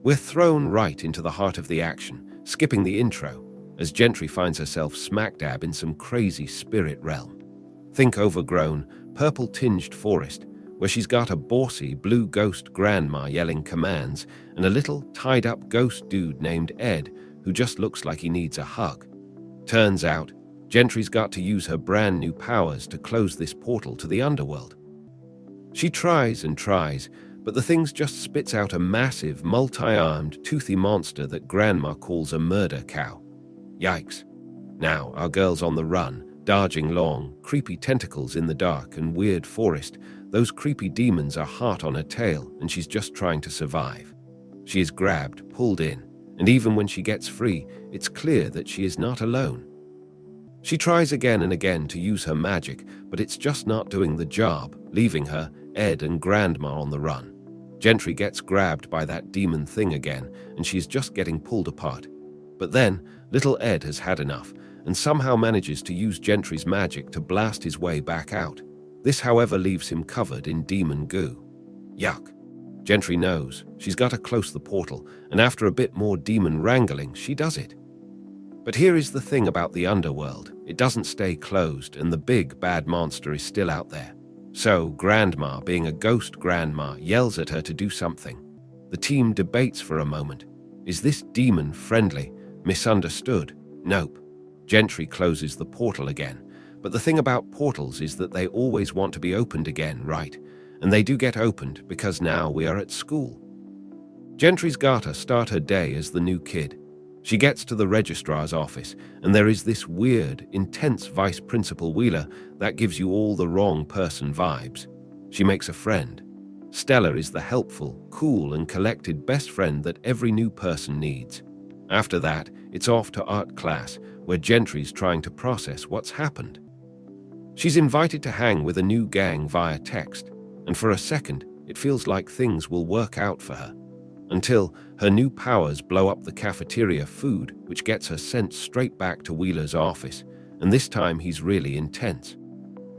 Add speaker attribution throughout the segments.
Speaker 1: We're thrown right into the heart of the action, skipping the intro, as Jentry finds herself smack dab in some crazy spirit realm. Think overgrown, purple-tinged forest, where she's got a bossy blue ghost grandma yelling commands and a little tied-up ghost dude named Ed who just looks like he needs a hug. Turns out, Gentry's got to use her brand new powers to close this portal to the Underworld. She tries and tries, but the thing just spits out a massive, multi-armed, toothy monster that Grandma calls a murder cow. Yikes. Now, our girl's on the run, dodging long, creepy tentacles in the dark and weird forest. Those creepy demons are hot on her tail, and she's just trying to survive. She is grabbed, pulled in, and even when she gets free, it's clear that she is not alone. She tries again and again to use her magic, but it's just not doing the job, leaving her, Ed, and Grandma on the run. Jentry gets grabbed by that demon thing again, and she's just getting pulled apart. But then, little Ed has had enough, and somehow manages to use Gentry's magic to blast his way back out. This, however, leaves him covered in demon goo. Yuck. Jentry knows. She's got to close the portal, and after a bit more demon wrangling, she does it. But here is the thing about the Underworld. It doesn't stay closed, and the big, bad monster is still out there. So, Grandma, being a ghost grandma, yells at her to do something. The team debates for a moment. Is this demon friendly? Misunderstood? Nope. Jentry closes the portal again. But the thing about portals is that they always want to be opened again, right? And they do get opened because now we are at school. Gentry's gotta start her day as the new kid. She gets to the registrar's office, and there is this weird, intense Vice Principal Wheeler that gives you all the wrong person vibes. She makes a friend. Stella is the helpful, cool, and collected best friend that every new person needs. After that, it's off to art class, where Gentry's trying to process what's happened. She's invited to hang with a new gang via text, and for a second, it feels like things will work out for her. Until her new powers blow up the cafeteria food, which gets her sent straight back to Wheeler's office, and this time he's really intense.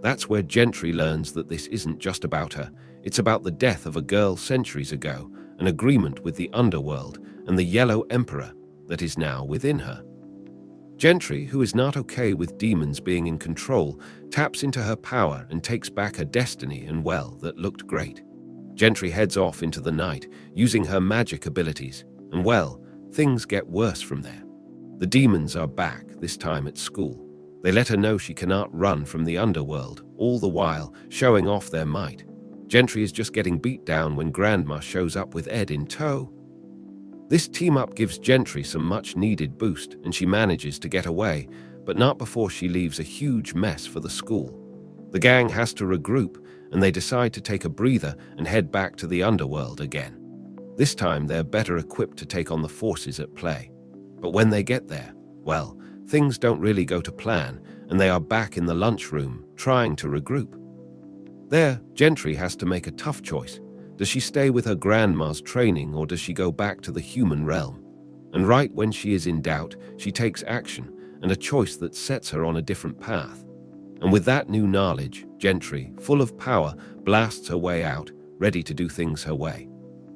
Speaker 1: That's where Jentry learns that this isn't just about her, it's about the death of a girl centuries ago, an agreement with the Underworld, and the Yellow Emperor that is now within her. Jentry, who is not okay with demons being in control, taps into her power and takes back her destiny, and well, that looked great. Jentry heads off into the night, using her magic abilities, and well, things get worse from there. The demons are back, this time at school. They let her know she cannot run from the Underworld, all the while showing off their might. Jentry is just getting beat down when Grandma shows up with Ed in tow. This team-up gives Jentry some much-needed boost, and she manages to get away, but not before she leaves a huge mess for the school. The gang has to regroup, and they decide to take a breather and head back to the Underworld again. This time they're better equipped to take on the forces at play. But when they get there, well, things don't really go to plan, and they are back in the lunchroom, trying to regroup. There, Jentry has to make a tough choice. Does she stay with her grandma's training, or does she go back to the human realm? And right when she is in doubt, she takes action, and a choice that sets her on a different path. And with that new knowledge, Jentry, full of power, blasts her way out, ready to do things her way.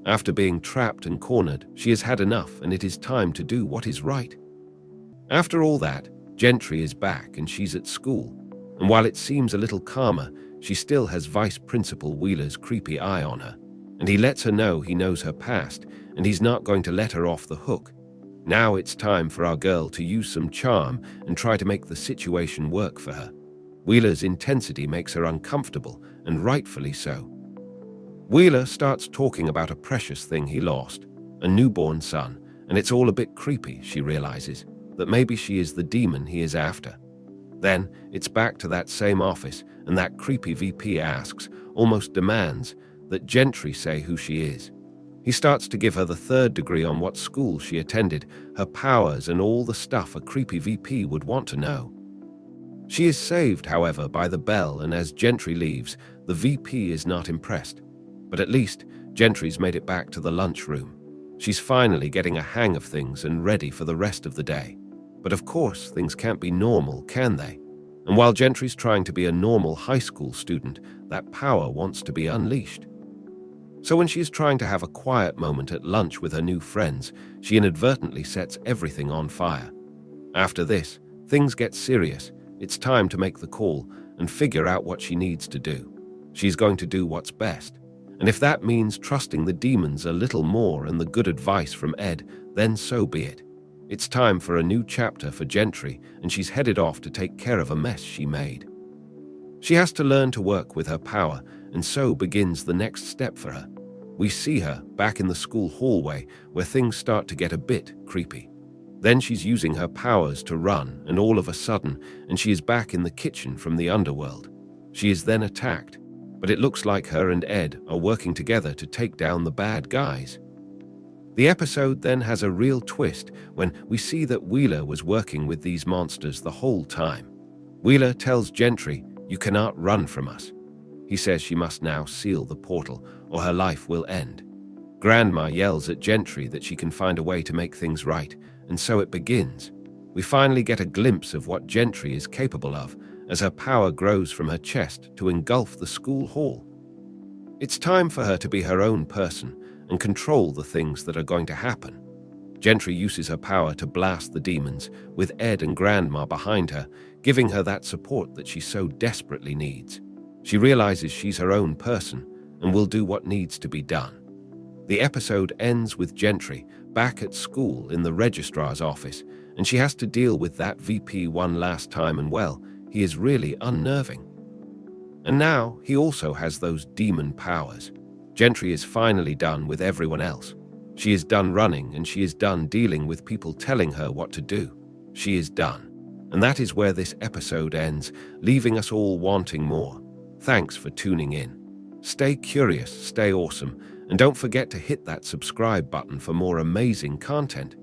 Speaker 1: After being trapped and cornered, she has had enough, and it is time to do what is right. After all that, Jentry is back and she's at school. And while it seems a little calmer, she still has Vice Principal Wheeler's creepy eye on her. And he lets her know he knows her past, and he's not going to let her off the hook. Now it's time for our girl to use some charm and try to make the situation work for her. Wheeler's intensity makes her uncomfortable, and rightfully so. Wheeler starts talking about a precious thing he lost, a newborn son, and it's all a bit creepy, she realizes, that maybe she is the demon he is after. Then, it's back to that same office, and that creepy VP asks, almost demands, that Jentry say who she is. He starts to give her the third degree on what school she attended, her powers, and all the stuff a creepy VP would want to know. She is saved, however, by the bell, and as Jentry leaves, the VP is not impressed. But at least, Gentry's made it back to the lunchroom. She's finally getting a hang of things and ready for the rest of the day. But of course, things can't be normal, can they? And while Gentry's trying to be a normal high school student, that power wants to be unleashed. So when she is trying to have a quiet moment at lunch with her new friends, she inadvertently sets everything on fire. After this, things get serious. It's time to make the call and figure out what she needs to do. She's going to do what's best. And if that means trusting the demons a little more and the good advice from Ed, then so be it. It's time for a new chapter for Jentry, and she's headed off to take care of a mess she made. She has to learn to work with her power, and so begins the next step for her. We see her back in the school hallway where things start to get a bit creepy. Then she's using her powers to run, and all of a sudden, she is back in the kitchen from the Underworld. She is then attacked, but it looks like her and Ed are working together to take down the bad guys. The episode then has a real twist when we see that Wheeler was working with these monsters the whole time. Wheeler tells Jentry, "You cannot run from us." He says she must now seal the portal or her life will end. Grandma yells at Jentry that she can find a way to make things right, and so it begins. We finally get a glimpse of what Jentry is capable of as her power grows from her chest to engulf the school hall. It's time for her to be her own person and control the things that are going to happen. Jentry uses her power to blast the demons, with Ed and Grandma behind her, giving her that support that she so desperately needs. She realizes she's her own person and will do what needs to be done. The episode ends with Jentry back at school in the registrar's office, and she has to deal with that VP one last time, and well, he is really unnerving. And now he also has those demon powers. Jentry is finally done with everyone else. She is done running, and she is done dealing with people telling her what to do. She is done. And that is where this episode ends, leaving us all wanting more. Thanks for tuning in. Stay curious, stay awesome, and don't forget to hit that subscribe button for more amazing content.